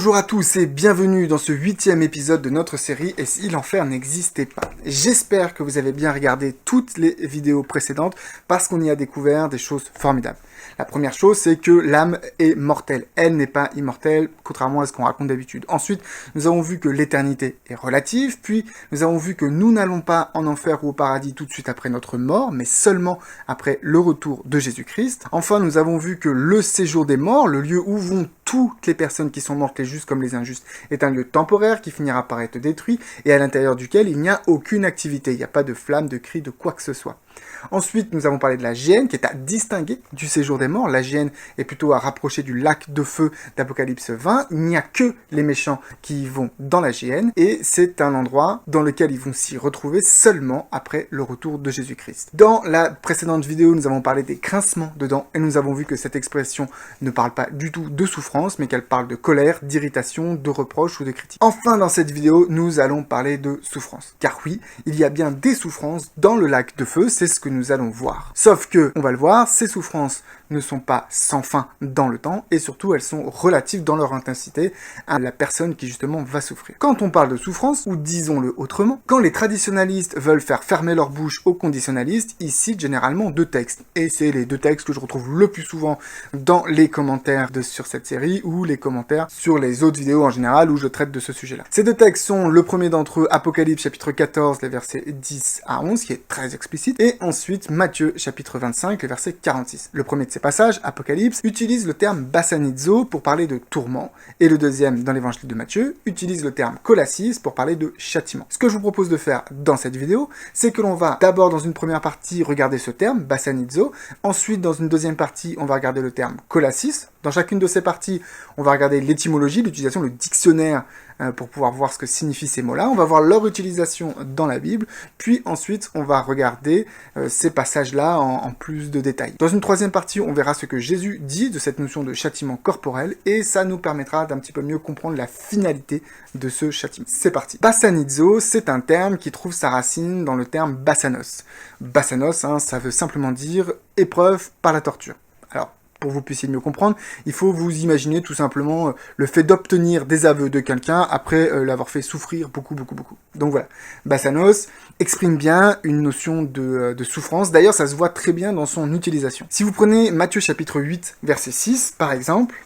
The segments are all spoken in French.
Bonjour à tous et bienvenue dans ce 8e épisode de notre série Et si l'enfer n'existait pas. J'espère que vous avez bien regardé toutes les vidéos précédentes parce qu'on y a découvert des choses formidables. La première chose, c'est que l'âme est mortelle. Elle n'est pas immortelle, contrairement à ce qu'on raconte d'habitude. Ensuite, nous avons vu que l'éternité est relative, puis nous avons vu que nous n'allons pas en enfer ou au paradis tout de suite après notre mort, mais seulement après le retour de Jésus-Christ. Enfin, nous avons vu que le séjour des morts, le lieu où vont toutes les personnes qui sont mortes, les justes comme les injustes, est un lieu temporaire qui finira par être détruit et à l'intérieur duquel il n'y a aucune activité. Il n'y a pas de flamme, de cri, de quoi que ce soit. Ensuite, nous avons parlé de la géhenne qui est à distinguer du séjour des morts. La géhenne est plutôt à rapprocher du lac de feu d'Apocalypse 20. Il n'y a que les méchants qui y vont dans la géhenne et c'est un endroit dans lequel ils vont s'y retrouver seulement après le retour de Jésus-Christ. Dans la précédente vidéo, nous avons parlé des grincements de dents et nous avons vu que cette expression ne parle pas du tout de souffrance, mais qu'elle parle de colère, d'irritation, de reproche ou de critique. Enfin, dans cette vidéo, nous allons parler de souffrance. Car oui, il y a bien des souffrances dans le lac de feu, c'est ce que nous allons voir. Sauf que, on va le voir, ces souffrances ne sont pas sans fin dans le temps, et surtout elles sont relatives dans leur intensité à la personne qui justement va souffrir. Quand on parle de souffrance, ou disons-le autrement, quand les traditionalistes veulent faire fermer leur bouche aux conditionnalistes, ils citent généralement deux textes. Et c'est les deux textes que je retrouve le plus souvent dans les commentaires sur cette série, ou les commentaires sur les autres vidéos en général où je traite de ce sujet-là. Ces deux textes sont le premier d'entre eux, Apocalypse chapitre 14, les versets 10 à 11, qui est très explicite, et ensuite Matthieu chapitre 25, les versets 46. Le premier de ces passages, Apocalypse, utilise le terme bassanizo pour parler de tourment, et le deuxième, dans l'évangile de Matthieu, utilise le terme kolassis pour parler de châtiment. Ce que je vous propose de faire dans cette vidéo, c'est que l'on va d'abord dans une première partie regarder ce terme, bassanizo, ensuite dans une deuxième partie, on va regarder le terme kolassis. Dans chacune de ces parties, on va regarder l'étymologie, l'utilisation, le dictionnaire pour pouvoir voir ce que signifient ces mots-là. On va voir leur utilisation dans la Bible, puis ensuite on va regarder ces passages-là en plus de détails. Dans une troisième partie, on verra ce que Jésus dit de cette notion de châtiment corporel, et ça nous permettra d'un petit peu mieux comprendre la finalité de ce châtiment. C'est parti. Bassanizo, c'est un terme qui trouve sa racine dans le terme bassanos. Bassanos, ça veut simplement dire épreuve par la torture. Alors, pour que vous puissiez mieux comprendre, il faut vous imaginer tout simplement le fait d'obtenir des aveux de quelqu'un après l'avoir fait souffrir beaucoup. Donc voilà, bassanos exprime bien une notion de souffrance. D'ailleurs, ça se voit très bien dans son utilisation. Si vous prenez Matthieu chapitre 8, verset 6, par exemple,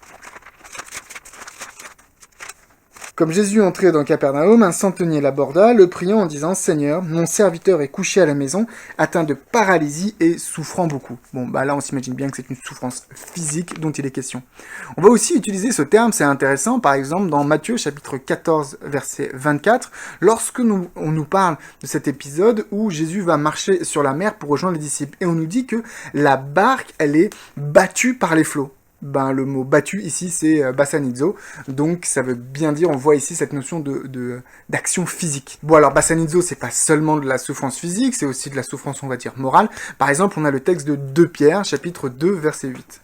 comme Jésus entrait dans Capernaum, un centenier l'aborda, le priant en disant « Seigneur, mon serviteur est couché à la maison, atteint de paralysie et souffrant beaucoup. » Bon, là, on s'imagine bien que c'est une souffrance physique dont il est question. On va aussi utiliser ce terme, c'est intéressant, par exemple, dans Matthieu, chapitre 14, verset 24, lorsque on nous parle de cet épisode où Jésus va marcher sur la mer pour rejoindre les disciples. Et on nous dit que la barque, elle est battue par les flots. Le mot battu ici c'est bassanizo, donc ça veut bien dire, on voit ici cette notion d'action physique. Bon alors bassanizo c'est pas seulement de la souffrance physique, c'est aussi de la souffrance on va dire morale. Par exemple on a le texte de 2 Pierre, chapitre 2, verset 8.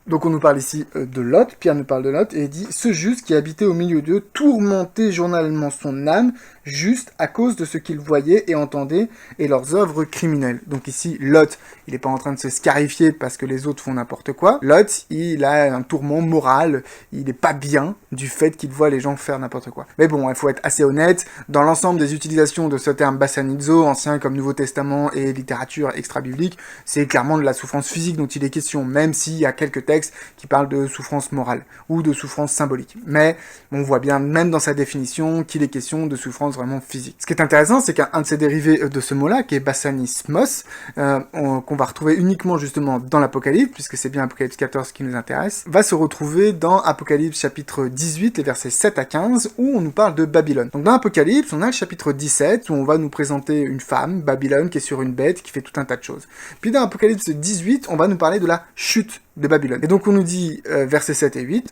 Donc on nous parle ici de Lot, Pierre nous parle de Lot, et il dit « Ce juste qui habitait au milieu d'eux, tourmentait journellement son âme, juste à cause de ce qu'il voyait et entendait, et leurs œuvres criminelles. » Donc ici, Lot, il n'est pas en train de se scarifier parce que les autres font n'importe quoi. Lot, il a un tourment moral, il n'est pas bien du fait qu'il voit les gens faire n'importe quoi. Mais bon, il faut être assez honnête, dans l'ensemble des utilisations de ce terme bassanizo, ancien comme Nouveau Testament et littérature extra-biblique, c'est clairement de la souffrance physique dont il est question, même s'il y a quelques textes qui parle de souffrance morale ou de souffrance symbolique. Mais on voit bien, même dans sa définition, qu'il est question de souffrance vraiment physique. Ce qui est intéressant, c'est qu'un de ces dérivés de ce mot-là, qui est bassanismos, qu'on va retrouver uniquement justement dans l'Apocalypse, puisque c'est bien Apocalypse 14 qui nous intéresse, va se retrouver dans Apocalypse chapitre 18, les versets 7 à 15, où on nous parle de Babylone. Donc dans Apocalypse, on a le chapitre 17, où on va nous présenter une femme, Babylone, qui est sur une bête, qui fait tout un tas de choses. Puis dans Apocalypse 18, on va nous parler de la chute de Babylone. Et donc on nous dit, versets 7 et 8,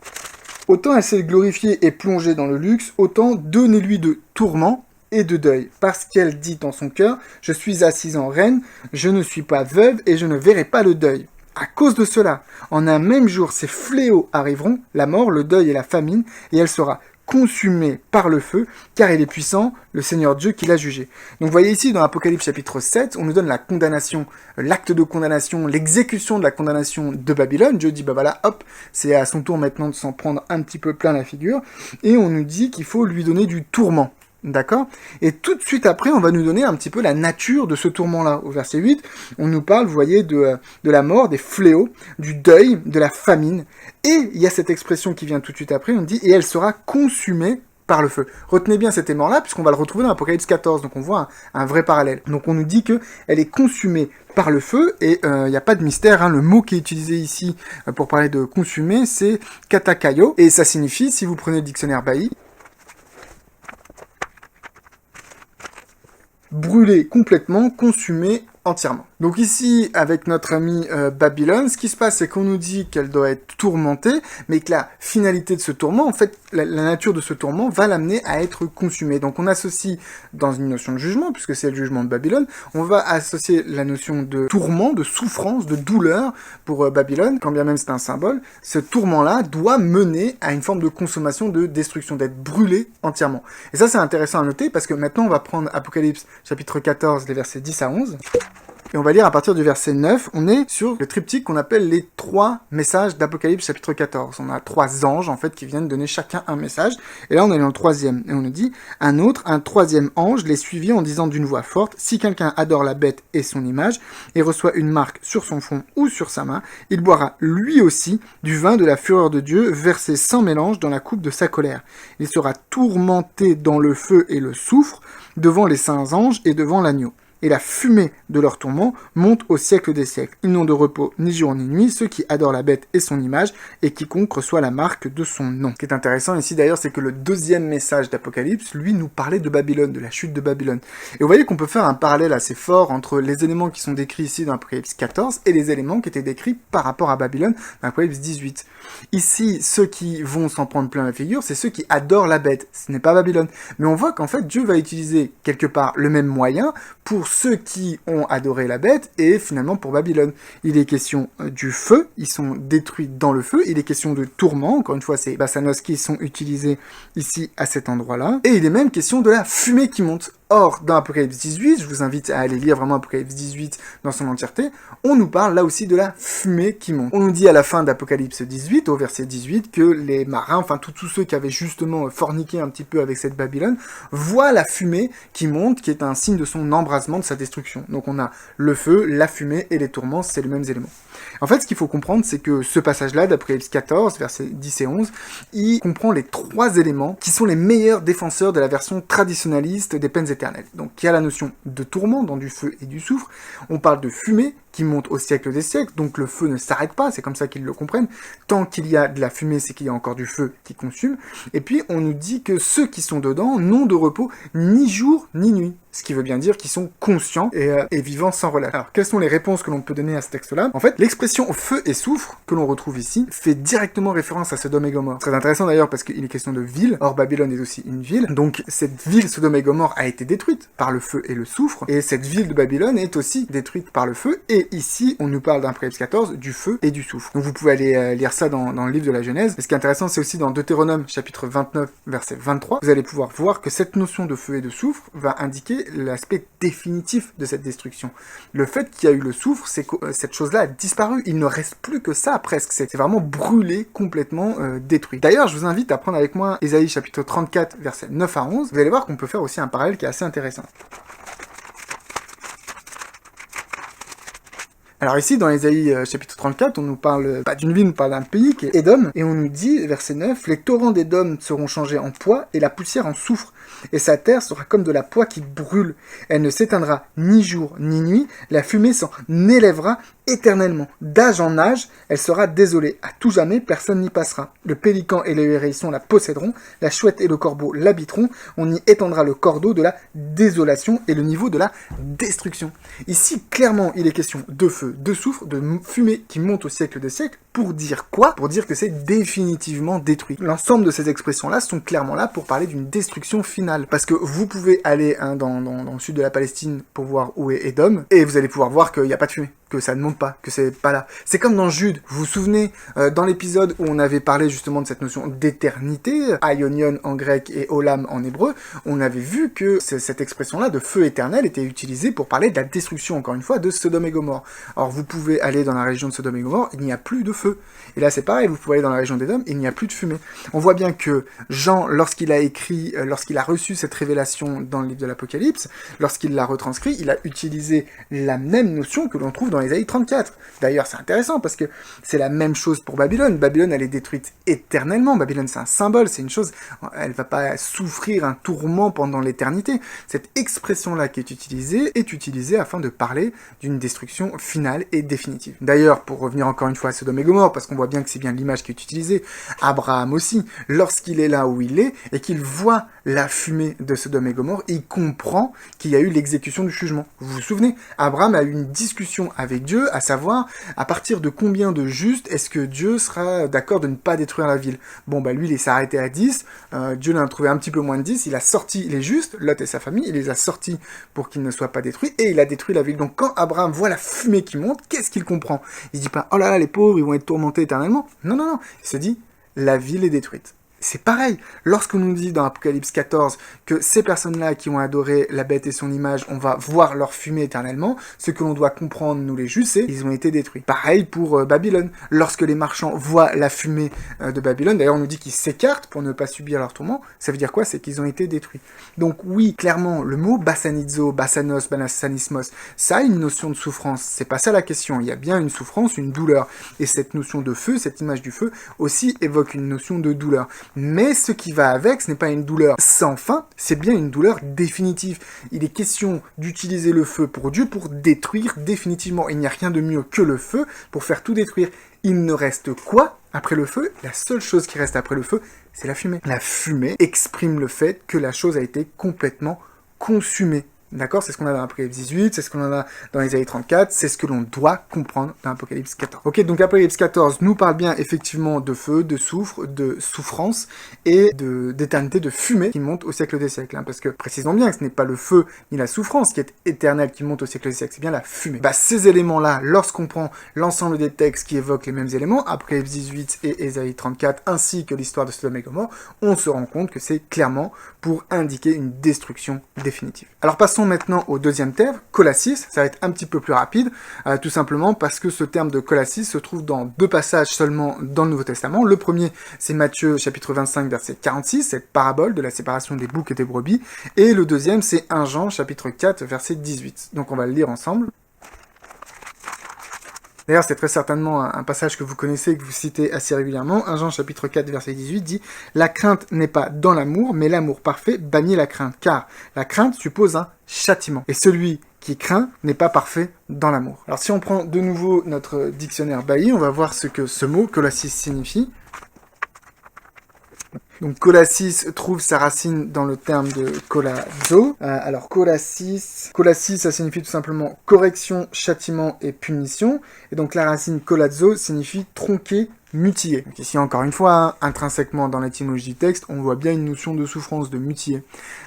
« Autant elle s'est glorifiée et plongée dans le luxe, autant donnez-lui de tourments et de deuil, parce qu'elle dit dans son cœur, « Je suis assise en reine, je ne suis pas veuve et je ne verrai pas le deuil. » À cause de cela, en un même jour, ces fléaux arriveront, la mort, le deuil et la famine, et elle sera consumé par le feu, car il est puissant, le Seigneur Dieu qui l'a jugé. Donc vous voyez ici dans Apocalypse chapitre 7, on nous donne la condamnation, l'acte de condamnation, l'exécution de la condamnation de Babylone. Dieu dit, bah voilà, hop, c'est à son tour maintenant de s'en prendre un petit peu plein la figure, et on nous dit qu'il faut lui donner du tourment. D'accord? Et tout de suite après, on va nous donner un petit peu la nature de ce tourment-là. Au verset 8, on nous parle, vous voyez, de la mort, des fléaux, du deuil, de la famine. Et il y a cette expression qui vient tout de suite après, on dit « et elle sera consumée par le feu ». Retenez bien cet élément-là, puisqu'on va le retrouver dans Apocalypse 14, donc on voit un vrai parallèle. Donc on nous dit qu'elle est consumée par le feu, et il n'y a pas de mystère, hein, le mot qui est utilisé ici pour parler de consumer, c'est « katakayo », et ça signifie, si vous prenez le dictionnaire Bailly, brûler complètement, consumer entièrement. Donc ici, avec notre ami Babylone, ce qui se passe, c'est qu'on nous dit qu'elle doit être tourmentée, mais que la finalité de ce tourment, en fait, la nature de ce tourment va l'amener à être consumée. Donc on associe dans une notion de jugement, puisque c'est le jugement de Babylone, on va associer la notion de tourment, de souffrance, de douleur pour Babylone, quand bien même c'est un symbole. Ce tourment-là doit mener à une forme de consommation, de destruction, d'être brûlé entièrement. Et ça, c'est intéressant à noter, parce que maintenant, on va prendre Apocalypse chapitre 14, les versets 10 à 11. Et on va lire à partir du verset 9, on est sur le triptyque qu'on appelle les 3 messages d'Apocalypse chapitre 14. On a 3 anges, en fait, qui viennent donner chacun un message. Et là, on est dans le 3e. Et on nous dit, un 3e ange les suivit en disant d'une voix forte, si quelqu'un adore la bête et son image, et reçoit une marque sur son front ou sur sa main, il boira lui aussi du vin de la fureur de Dieu, versé sans mélange dans la coupe de sa colère. Il sera tourmenté dans le feu et le soufre, devant les saints anges et devant l'agneau. Et la fumée de leur tourment monte au siècle des siècles. Ils n'ont de repos ni jour ni nuit, ceux qui adorent la bête et son image, et quiconque reçoit la marque de son nom. Ce qui est intéressant ici d'ailleurs, c'est que le 2e message d'Apocalypse, lui, nous parlait de Babylone, de la chute de Babylone. Et vous voyez qu'on peut faire un parallèle assez fort entre les éléments qui sont décrits ici dans Apocalypse 14 et les éléments qui étaient décrits par rapport à Babylone dans Apocalypse 18. Ici, ceux qui vont s'en prendre plein la figure, c'est ceux qui adorent la bête. Ce n'est pas Babylone. Mais on voit qu'en fait, Dieu va utiliser quelque part le même moyen pour ceux qui ont adoré la bête et finalement pour Babylone. Il est question du feu, ils sont détruits dans le feu. Il est question de tourment, encore une fois, c'est Bassanos qui sont utilisés ici à cet endroit-là. Et il est même question de la fumée qui monte. Or, dans Apocalypse 18, je vous invite à aller lire vraiment Apocalypse 18 dans son entièreté, on nous parle là aussi de la fumée qui monte. On nous dit à la fin d'Apocalypse 18, au verset 18, que les marins, enfin tous ceux qui avaient justement forniqué un petit peu avec cette Babylone, voient la fumée qui monte, qui est un signe de son embrasement, de sa destruction. Donc on a le feu, la fumée et les tourments, c'est les mêmes éléments. En fait, ce qu'il faut comprendre, c'est que ce passage-là, d'Apocalypse 14, versets 10 et 11, il comprend les 3 éléments qui sont les meilleurs défenseurs de la version traditionnaliste des peines éternelles. Donc, il y a la notion de tourment, dans du feu et du soufre. On parle de fumée, qui monte au siècle des siècles, donc le feu ne s'arrête pas, c'est comme ça qu'ils le comprennent. Tant qu'il y a de la fumée, c'est qu'il y a encore du feu qui consume. Et puis, on nous dit que ceux qui sont dedans n'ont de repos ni jour ni nuit. Ce qui veut bien dire qu'ils sont conscients et vivants sans relâche. Alors, quelles sont les réponses que l'on peut donner à ce texte-là? En fait, l'expression feu et soufre, que l'on retrouve ici, fait directement référence à Sodome et Gomorrhe. Très intéressant d'ailleurs parce qu'il est question de ville. Or, Babylone est aussi une ville. Donc, cette ville Sodome et Gomorrhe a été détruite par le feu et le soufre. Et cette ville de Babylone est aussi détruite par le feu. Et ici, on nous parle d'Apocalypse 14, du feu et du soufre. Donc, vous pouvez aller lire ça dans le livre de la Genèse. Et ce qui est intéressant, c'est aussi dans Deutéronome, chapitre 29, verset 23. Vous allez pouvoir voir que cette notion de feu et de soufre va indiquer l'aspect définitif de cette destruction. Le fait qu'il y a eu le soufre, c'est que cette chose-là a disparu. Il ne reste plus que ça, presque. C'est vraiment brûlé, complètement détruit. D'ailleurs, je vous invite à prendre avec moi Ésaïe chapitre 34, versets 9 à 11. Vous allez voir qu'on peut faire aussi un parallèle qui est assez intéressant. Alors ici, dans Ésaïe chapitre 34, on nous parle pas d'une ville, on nous parle d'un pays qui est Édom, et on nous dit, verset 9, « Les torrents d'Édom seront changés en poix, et la poussière en soufre, et sa terre sera comme de la poix qui brûle. Elle ne s'éteindra ni jour ni nuit, la fumée s'en élèvera éternellement. D'âge en âge, elle sera désolée. À tout jamais, personne n'y passera. Le pélican et le hérisson la posséderont, la chouette et le corbeau l'habiteront, on y étendra le cordeau de la désolation et le niveau de la destruction. » Ici, clairement, il est question de feu, de soufre, de fumée qui monte au siècle des siècles. Pour dire quoi? Pour dire que c'est définitivement détruit. L'ensemble de ces expressions-là sont clairement là pour parler d'une destruction finale. Parce que vous pouvez aller dans le sud de la Palestine pour voir où est Édom, et vous allez pouvoir voir qu'il n'y a pas de fumée. que ça ne monte pas, que c'est pas là. C'est comme dans Jude, vous vous souvenez, dans l'épisode où on avait parlé justement de cette notion d'éternité, aionion en grec et olam en hébreu, on avait vu que cette expression-là de feu éternel était utilisée pour parler de la destruction, encore une fois, de Sodome et Gomorrhe. Alors vous pouvez aller dans la région de Sodome et Gomorrhe, il n'y a plus de feu. Et là c'est pareil, vous pouvez aller dans la région d'Édom, il n'y a plus de fumée. On voit bien que Jean, lorsqu'il a reçu cette révélation dans le livre de l'Apocalypse, lorsqu'il l'a retranscrit, il a utilisé la même notion que l'on trouve dans Ésaïe 34. D'ailleurs, c'est intéressant parce que c'est la même chose pour Babylone. Babylone, elle est détruite éternellement. Babylone, c'est un symbole, c'est une chose, elle va pas souffrir un tourment pendant l'éternité. Cette expression-là qui est utilisée afin de parler d'une destruction finale et définitive. D'ailleurs, pour revenir encore une fois à Sodome et Gomorrhe, parce qu'on voit bien que c'est bien l'image qui est utilisée, Abraham aussi, lorsqu'il est là où il est, et qu'il voit la fumée de Sodome et Gomorrhe, il comprend qu'il y a eu l'exécution du jugement. Vous vous souvenez, Abraham a eu une discussion avec Dieu, à savoir, à partir de combien de justes est-ce que Dieu sera d'accord de ne pas détruire la ville. Bon, bah lui, il s'est arrêté à 10, Dieu l'en a trouvé un petit peu moins de 10, il a sorti les justes, Lot et sa famille, il les a sortis pour qu'ils ne soient pas détruits, et il a détruit la ville. Donc quand Abraham voit la fumée qui monte, qu'est-ce qu'il comprend? Il se dit pas, oh là là, les pauvres, ils vont être tourmentés éternellement. Non, non, non, il se dit, la ville est détruite. C'est pareil, lorsqu'on nous dit dans Apocalypse 14 que ces personnes-là qui ont adoré la bête et son image, on va voir leur fumée éternellement, ce que l'on doit comprendre, nous les justes, c'est qu'ils ont été détruits. Pareil pour Babylone, lorsque les marchands voient la fumée de Babylone, d'ailleurs on nous dit qu'ils s'écartent pour ne pas subir leur tourment, ça veut dire quoi? C'est qu'ils ont été détruits. Donc oui, clairement, le mot bassanizo, bassanos, bassanismos, ça a une notion de souffrance, c'est pas ça la question, il y a bien une souffrance, une douleur, et cette notion de feu, cette image du feu, aussi évoque une notion de douleur. Mais ce qui va avec, ce n'est pas une douleur sans fin, c'est bien une douleur définitive. Il est question d'utiliser le feu pour Dieu pour détruire définitivement. Il n'y a rien de mieux que le feu pour faire tout détruire. Il ne reste quoi après le feu? La seule chose qui reste après le feu, c'est la fumée. La fumée exprime le fait que la chose a été complètement consumée. D'accord? C'est ce qu'on a dans l'Apocalypse 18, c'est ce qu'on a dans Ésaïe 34, c'est ce que l'on doit comprendre dans l'Apocalypse 14. Ok, donc l'Apocalypse 14 nous parle bien effectivement de feu, de soufre, de souffrance et d'éternité, de fumée qui monte au siècle des siècles. Hein, parce que précisons bien que ce n'est pas le feu ni la souffrance qui est éternelle qui monte au siècle des siècles, c'est bien la fumée. Bah, ces éléments-là, lorsqu'on prend l'ensemble des textes qui évoquent les mêmes éléments, Apocalypse 18 et Ésaïe 34, ainsi que l'histoire de Sodome et Gomorrhe, on se rend compte que c'est clairement pour indiquer une destruction définitive. Alors passons maintenant au deuxième terme, Colossis. Ça va être un petit peu plus rapide, tout simplement parce que ce terme de Colossis se trouve dans 2 passages seulement dans le Nouveau Testament. Le premier, c'est Matthieu chapitre 25, verset 46, cette parabole de la séparation des boucs et des brebis. Et le deuxième, c'est 1 Jean chapitre 4, verset 18. Donc on va le lire ensemble. D'ailleurs, c'est très certainement un passage que vous connaissez et que vous citez assez régulièrement. 1 Jean chapitre 4, verset 18 dit « La crainte n'est pas dans l'amour, mais l'amour parfait bannit la crainte, car la crainte suppose un châtiment. Et celui qui craint n'est pas parfait dans l'amour. » Alors si on prend de nouveau notre dictionnaire Bailly, on va voir ce que ce mot, Colossis, signifie. Donc Colossis trouve sa racine dans le terme de kolazo. Alors Colossis, ça signifie tout simplement correction, châtiment et punition. Et donc la racine kolazo signifie tronquer, mutiller. Donc ici encore une fois, intrinsèquement dans l'étymologie du texte, on voit bien une notion de souffrance, de mutiller.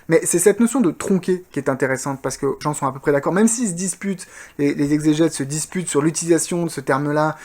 Mais c'est cette notion de tronquer qui est intéressante parce que les gens sont à peu près d'accord, même s'ils se disputent, les exégètes se disputent sur l'utilisation de ce terme-là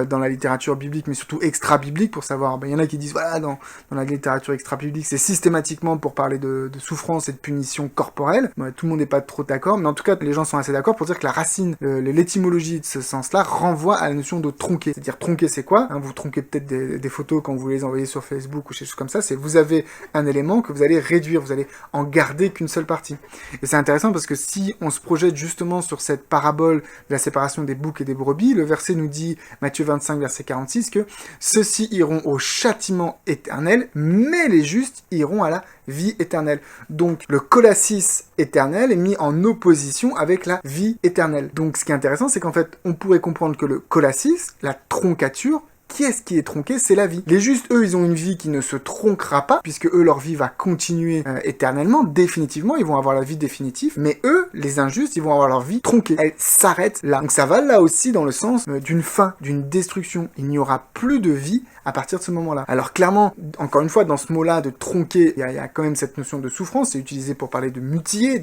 dans la littérature biblique, mais surtout extra-biblique pour savoir, il y en a qui disent voilà, dans la littérature extra-biblique, c'est systématiquement pour parler de souffrance et de punition corporelle. Tout le monde n'est pas trop d'accord, mais en tout cas, les gens sont assez d'accord pour dire que la racine, l'étymologie de ce sens-là renvoie à la notion de tronquer. C'est-à-dire tronquer, c'est quoi? Vous tronquez peut-être des photos quand vous les envoyez sur Facebook ou des choses comme ça, c'est vous avez un élément que vous allez réduire, vous allez en garder qu'une seule partie. Et c'est intéressant parce que si on se projette justement sur cette parabole de la séparation des boucs et des brebis, le verset nous dit, Matthieu 25, verset 46, que ceux-ci iront au châtiment éternel, mais les justes iront à la vie éternelle. Donc le colossis éternel est mis en opposition avec la vie éternelle. Donc ce qui est intéressant, c'est qu'en fait, on pourrait comprendre que le colossis, la troncature, qui est-ce qui est tronqué? C'est la vie. Les justes, eux, ils ont une vie qui ne se tronquera pas, puisque eux, leur vie va continuer éternellement, définitivement, ils vont avoir la vie définitive, mais eux, les injustes, ils vont avoir leur vie tronquée. Elle s'arrête là. Donc ça va là aussi dans le sens d'une fin, d'une destruction. Il n'y aura plus de vie à partir de ce moment-là. Alors clairement, encore une fois, dans ce mot-là de tronquer, il y a quand même cette notion de souffrance, c'est utilisé pour parler de mutiler,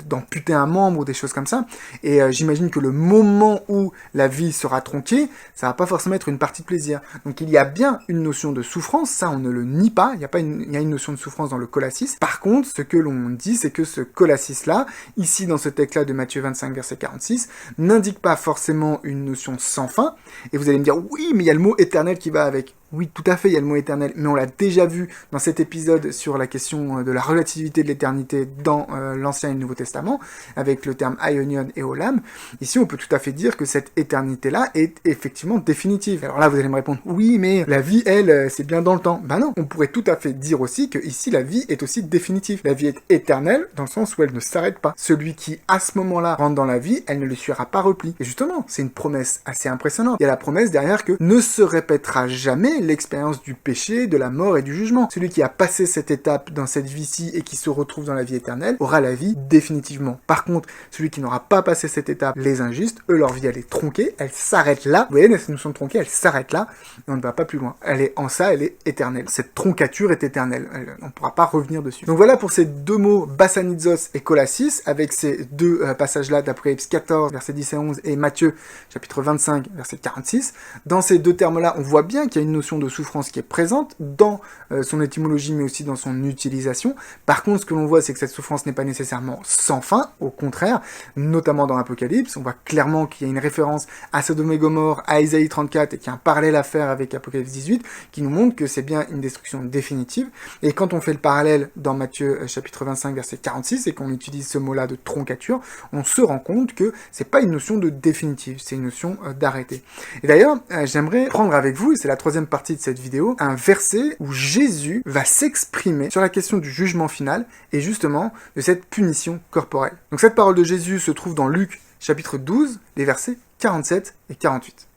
d'amputer un membre ou des choses comme ça, et j'imagine que le moment où la vie sera tronquée, ça va pas forcément être une partie de plaisir. Donc il y a bien une notion de souffrance, ça on ne le nie pas, il y a une notion de souffrance dans le collassis. Par contre, ce que l'on dit, c'est que ce collassis-là, ici dans ce texte-là de Matthieu 25, verset 46, n'indique pas forcément une notion sans fin, et vous allez me dire, oui, mais il y a le mot éternel qui va avec. Oui, tout à fait, il y a le mot éternel, mais on l'a déjà vu dans cet épisode sur la question de la relativité de l'éternité dans l'Ancien et le Nouveau Testament, avec le terme aionion et olam. Ici, on peut tout à fait dire que cette éternité-là est effectivement définitive. Alors là, vous allez me répondre, oui, mais la vie, elle, c'est bien dans le temps. Ben non, on pourrait tout à fait dire aussi que ici, la vie est aussi définitive. La vie est éternelle, dans le sens où elle ne s'arrête pas. Celui qui, à ce moment-là, rentre dans la vie, elle ne lui suivra pas repli. Et justement, c'est une promesse assez impressionnante. Il y a la promesse derrière que ne se répétera jamais l'expérience du péché, de la mort et du jugement. Celui qui a passé cette étape dans cette vie-ci et qui se retrouve dans la vie éternelle aura la vie définitivement. Par contre, celui qui n'aura pas passé cette étape, les injustes, eux, leur vie, elle est tronquée, elle s'arrête là. Vous voyez, cette notion de tronquée, elle s'arrête là, et on ne va pas plus loin. Elle est en ça, elle est éternelle. Cette troncature est éternelle. On ne pourra pas revenir dessus. Donc voilà pour ces deux mots, basanizos et kolassis, avec ces deux passages-là d'Apocalypse 14, versets 10 et 11, et Matthieu, chapitre 25, verset 46. Dans ces deux termes-là, on voit bien qu'il y a une notion de souffrance qui est présente dans son étymologie, mais aussi dans son utilisation. Par contre, ce que l'on voit, c'est que cette souffrance n'est pas nécessairement sans fin, au contraire, notamment dans l'Apocalypse, on voit clairement qu'il y a une référence à Sodome et Gomorrhe, à Isaïe 34, et qu'il y a un parallèle à faire avec Apocalypse 18, qui nous montre que c'est bien une destruction définitive. Et quand on fait le parallèle dans Matthieu chapitre 25, verset 46, et qu'on utilise ce mot-là de troncature, on se rend compte que c'est pas une notion de définitive, c'est une notion d'arrêté. Et d'ailleurs, j'aimerais prendre avec vous, et c'est la troisième partie de cette vidéo, un verset où Jésus va s'exprimer sur la question du jugement final et justement de cette punition corporelle. Donc cette parole de Jésus se trouve dans Luc chapitre 12, les versets 47 et 48.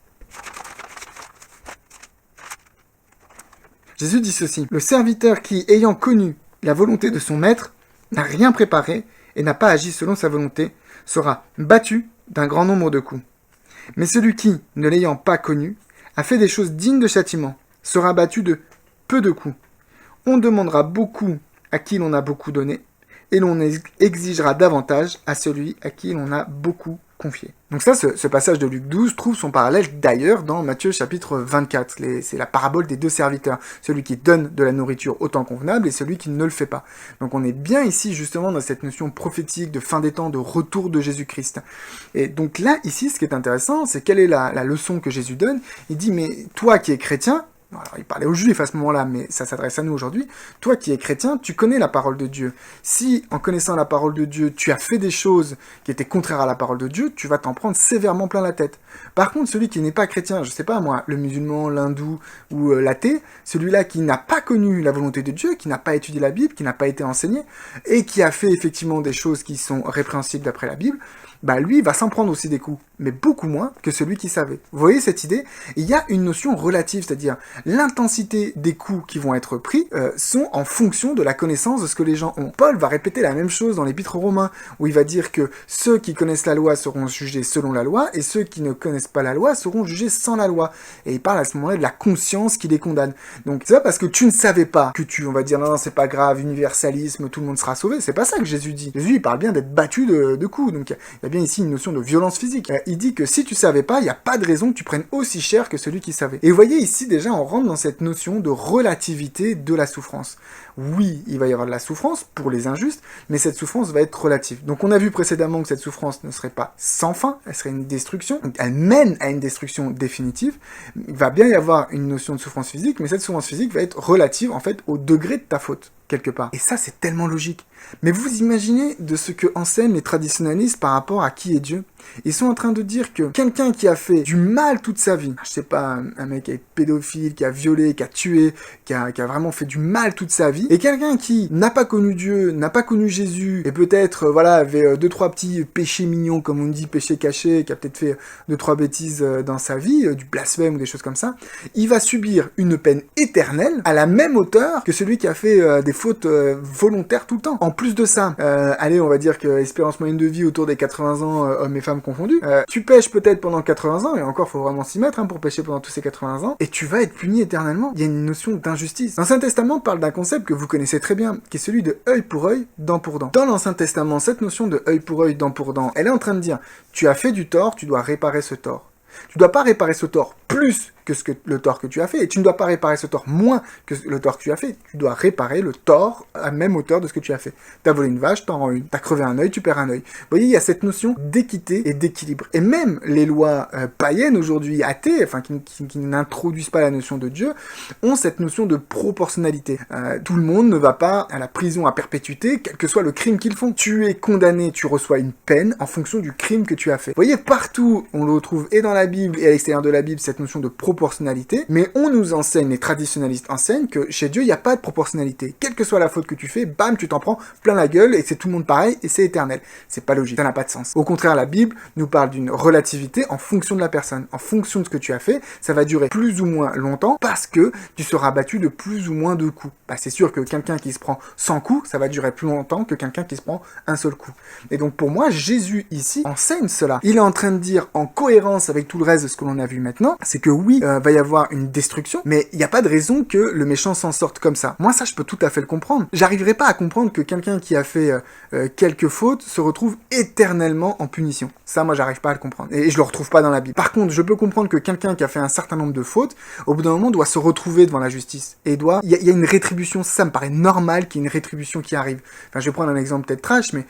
Jésus dit ceci: « Le serviteur qui, ayant connu la volonté de son maître, n'a rien préparé et n'a pas agi selon sa volonté, sera battu d'un grand nombre de coups. Mais celui qui, ne l'ayant pas connu, a fait des choses dignes de châtiment, sera battu de peu de coups. On demandera beaucoup à qui l'on a beaucoup donné, et l'on exigera davantage à celui à qui l'on a beaucoup confié. » Donc ça, ce passage de Luc 12 trouve son parallèle d'ailleurs dans Matthieu chapitre 24. C'est la parabole des deux serviteurs, celui qui donne de la nourriture au temps convenable et celui qui ne le fait pas. Donc on est bien ici justement dans cette notion prophétique de fin des temps, de retour de Jésus-Christ. Et donc là, ici, ce qui est intéressant, c'est quelle est la leçon que Jésus donne. Il dit, mais toi qui es chrétien, alors, il parlait aux Juifs à ce moment-là, mais ça s'adresse à nous aujourd'hui. Toi qui es chrétien, tu connais la parole de Dieu. Si, en connaissant la parole de Dieu, tu as fait des choses qui étaient contraires à la parole de Dieu, tu vas t'en prendre sévèrement plein la tête. Par contre, celui qui n'est pas chrétien, je sais pas moi, le musulman, l'hindou ou l'athée, celui-là qui n'a pas connu la volonté de Dieu, qui n'a pas étudié la Bible, qui n'a pas été enseigné, et qui a fait effectivement des choses qui sont répréhensibles d'après la Bible, bah lui va s'en prendre aussi des coups, mais beaucoup moins que celui qui savait. Vous voyez cette idée? Il y a une notion relative, c'est-à-dire l'intensité des coups qui vont être pris sont en fonction de la connaissance de ce que les gens ont. Paul va répéter la même chose dans l'Épître aux Romains, où il va dire que ceux qui connaissent la loi seront jugés selon la loi, et ceux qui ne connaissent pas la loi seront jugés sans la loi. Et il parle à ce moment-là de la conscience qui les condamne. Donc c'est pas parce que tu ne savais pas que on va dire non, c'est pas grave, universalisme, tout le monde sera sauvé. C'est pas ça que Jésus dit. Jésus, il parle bien d'être battu de coups. Donc il y a bien ici une notion de violence physique. Il dit que si tu savais pas, il n'y a pas de raison que tu prennes aussi cher que celui qui savait. Et vous voyez ici déjà, on rentre dans cette notion de relativité de la souffrance. Oui, il va y avoir de la souffrance pour les injustes, mais cette souffrance va être relative. Donc on a vu précédemment que cette souffrance ne serait pas sans fin, elle serait une destruction, elle mène à une destruction définitive. Il va bien y avoir une notion de souffrance physique, mais cette souffrance physique va être relative en fait au degré de ta faute, quelque part. Et ça, c'est tellement logique. Mais vous imaginez de ce que enseignent les traditionalistes par rapport à qui est Dieu? Ils sont en train de dire que quelqu'un qui a fait du mal toute sa vie, je sais pas, un mec qui est pédophile, qui a violé, qui a tué, qui a vraiment fait du mal toute sa vie, et quelqu'un qui n'a pas connu Dieu, n'a pas connu Jésus, et peut-être, voilà, avait deux, trois petits péchés mignons, comme on dit, péchés cachés, qui a peut-être fait deux, trois bêtises dans sa vie, du blasphème ou des choses comme ça, il va subir une peine éternelle à la même hauteur que celui qui a fait des fautes volontaires tout le temps. En plus de ça, allez, on va dire que l'espérance moyenne de vie autour des 80 ans, hommes et femmes femmes confondues. Tu pêches peut-être pendant 80 ans, et encore faut vraiment s'y mettre pour pêcher pendant tous ces 80 ans, et tu vas être puni éternellement. Il y a une notion d'injustice. L'Ancien Testament parle d'un concept que vous connaissez très bien, qui est celui de œil pour œil, dent pour dent. Dans l'Ancien Testament, cette notion de œil pour œil, dent pour dent, elle est en train de dire, tu as fait du tort, tu dois réparer ce tort. Tu dois pas réparer ce tort plus que le tort que tu as fait, et tu ne dois pas réparer ce tort moins que le tort que tu as fait. Tu dois réparer le tort à la même hauteur de ce que tu as fait. T'as volé une vache, t'en rends une. T'as crevé un œil, tu perds un œil. Vous voyez, il y a cette notion d'équité et d'équilibre. Et même les lois païennes aujourd'hui, athées, enfin qui n'introduisent pas la notion de Dieu, ont cette notion de proportionnalité. Tout le monde ne va pas à la prison à perpétuité, quel que soit le crime qu'ils font. Tu es condamné, tu reçois une peine en fonction du crime que tu as fait. Vous voyez, partout, on le retrouve et dans la Bible et à l'extérieur de la Bible, cette notion de proportionnalité, mais on nous enseigne, les traditionalistes enseignent que chez Dieu, il n'y a pas de proportionnalité. Quelle que soit la faute que tu fais, bam, tu t'en prends plein la gueule et c'est tout le monde pareil et c'est éternel. C'est pas logique, ça n'a pas de sens. Au contraire, la Bible nous parle d'une relativité en fonction de la personne. En fonction de ce que tu as fait, ça va durer plus ou moins longtemps parce que tu seras battu de plus ou moins de coups. Bah, c'est sûr que quelqu'un qui se prend 100 coups, ça va durer plus longtemps que quelqu'un qui se prend un seul coup. Et donc pour moi, Jésus ici enseigne cela. Il est en train de dire, en cohérence avec tout le reste de ce que l'on a vu maintenant, c'est que oui, va y avoir une destruction, mais il n'y a pas de raison que le méchant s'en sorte comme ça. Moi, ça, je peux tout à fait le comprendre. J'arriverai pas à comprendre que quelqu'un qui a fait quelques fautes se retrouve éternellement en punition. Ça, moi, j'arrive pas à le comprendre. Et je le retrouve pas dans la Bible. Par contre, je peux comprendre que quelqu'un qui a fait un certain nombre de fautes, au bout d'un moment, doit se retrouver devant la justice. Et il y a une rétribution, ça me paraît normal qu'il y ait une rétribution qui arrive. Enfin, je vais prendre un exemple peut-être trash, mais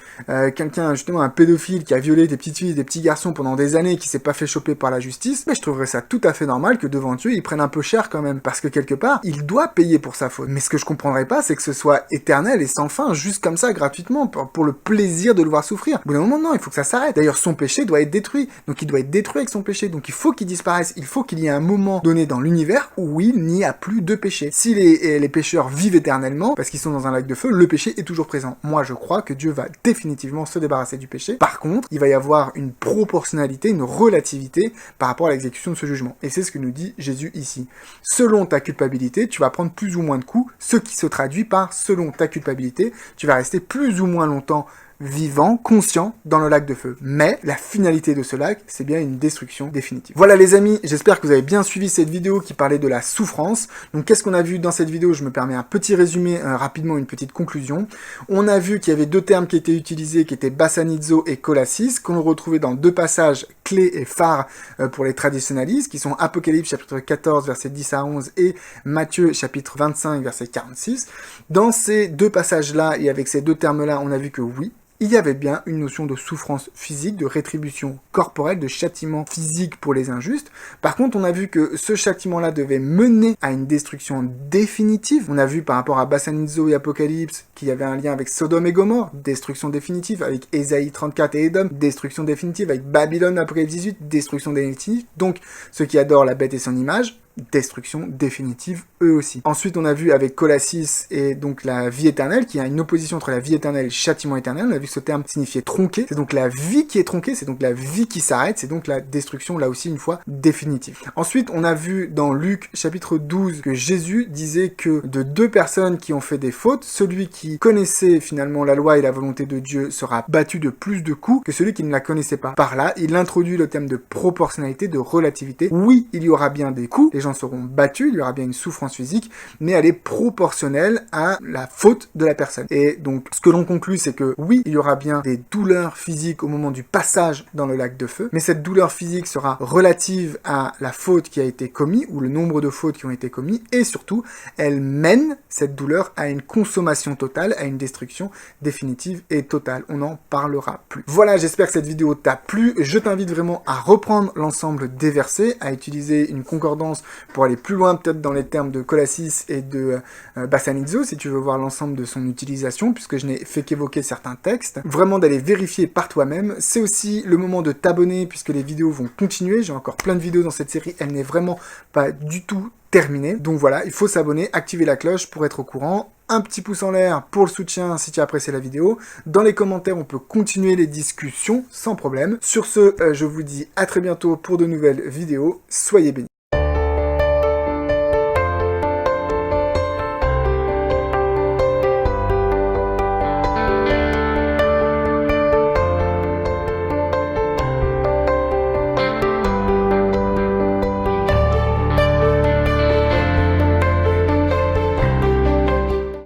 quelqu'un, justement, un pédophile qui a violé des petites filles, des petits garçons pendant des années, qui s'est pas fait choper par la justice, mais je trouverais ça tout à fait normal que devant Dieu, il prenne un peu cher quand même. Parce que quelque part, il doit payer pour sa faute. Mais ce que je comprendrais pas, c'est que ce soit éternel et sans fin, juste comme ça, gratuitement, pour le plaisir de le voir souffrir. Au bout d'un moment, non, il faut que ça s'arrête. D'ailleurs, son péché doit être détruit. Donc il doit être détruit avec son péché. Donc il faut qu'il disparaisse. Il faut qu'il y ait un moment donné dans l'univers où il n'y a plus de péché. Si les pécheurs vivent éternellement, parce qu'ils sont dans un lac de feu, le péché est toujours présent. Moi, je crois que Dieu va définitivement se débarrasser du péché. Par contre, il va y avoir une proportionnalité, une relativité par rapport à l'exécution de ce jugement. Et c'est ce que nous dit Jésus ici. Selon ta culpabilité, tu vas prendre plus ou moins de coups, ce qui se traduit par selon ta culpabilité, tu vas rester plus ou moins longtemps vivant, conscient, dans le lac de feu. Mais la finalité de ce lac, c'est bien une destruction définitive. Voilà les amis, j'espère que vous avez bien suivi cette vidéo qui parlait de la souffrance. Donc qu'est-ce qu'on a vu dans cette vidéo? Je me permets un petit résumé, rapidement une petite conclusion. On a vu qu'il y avait deux termes qui étaient utilisés, qui étaient bassanizo et colassis, qu'on retrouvait dans deux passages clés et phares pour les traditionalistes, qui sont Apocalypse chapitre 14 versets 10 à 11 et Matthieu chapitre 25 verset 46. Dans ces deux passages-là et avec ces deux termes-là, on a vu que oui, il y avait bien une notion de souffrance physique, de rétribution corporelle, de châtiment physique pour les injustes. Par contre, on a vu que ce châtiment-là devait mener à une destruction définitive. On a vu par rapport à Bassanizo et Apocalypse qu'il y avait un lien avec Sodome et Gomorrhe, destruction définitive, avec Ésaïe 34 et Édom, destruction définitive, avec Babylone, Apocalypse 18, destruction définitive. Donc, ceux qui adorent la bête et son image, destruction définitive eux aussi. Ensuite, on a vu avec Colassis et donc la vie éternelle, qui a une opposition entre la vie éternelle et le châtiment éternel. On a vu que ce terme signifiait tronquer. C'est donc la vie qui est tronquée, c'est donc la vie qui s'arrête, c'est donc la destruction, là aussi, une fois définitive. Ensuite, on a vu dans Luc chapitre 12 que Jésus disait que de deux personnes qui ont fait des fautes, celui qui connaissait finalement la loi et la volonté de Dieu sera battu de plus de coups que celui qui ne la connaissait pas. Par là, il introduit le thème de proportionnalité, de relativité. Oui, il y aura bien des coups, les gens seront battus, il y aura bien une souffrance physique, mais elle est proportionnelle à la faute de la personne. Et donc, ce que l'on conclut, c'est que oui, il y aura bien des douleurs physiques au moment du passage dans le lac de feu, mais cette douleur physique sera relative à la faute qui a été commise, ou le nombre de fautes qui ont été commises, et surtout, elle mène cette douleur à une consommation totale, à une destruction définitive et totale. On n'en parlera plus. Voilà, j'espère que cette vidéo t'a plu. Je t'invite vraiment à reprendre l'ensemble des versets, à utiliser une concordance pour aller plus loin peut-être dans les termes de Colassis et de Bassanizo, si tu veux voir l'ensemble de son utilisation, puisque je n'ai fait qu'évoquer certains textes. Vraiment d'aller vérifier par toi-même. C'est aussi le moment de t'abonner, puisque les vidéos vont continuer. J'ai encore plein de vidéos dans cette série, elle n'est vraiment pas du tout terminée. Donc voilà, il faut s'abonner, activer la cloche pour être au courant. Un petit pouce en l'air pour le soutien si tu as apprécié la vidéo. Dans les commentaires, on peut continuer les discussions sans problème. Sur ce, je vous dis à très bientôt pour de nouvelles vidéos. Soyez bénis.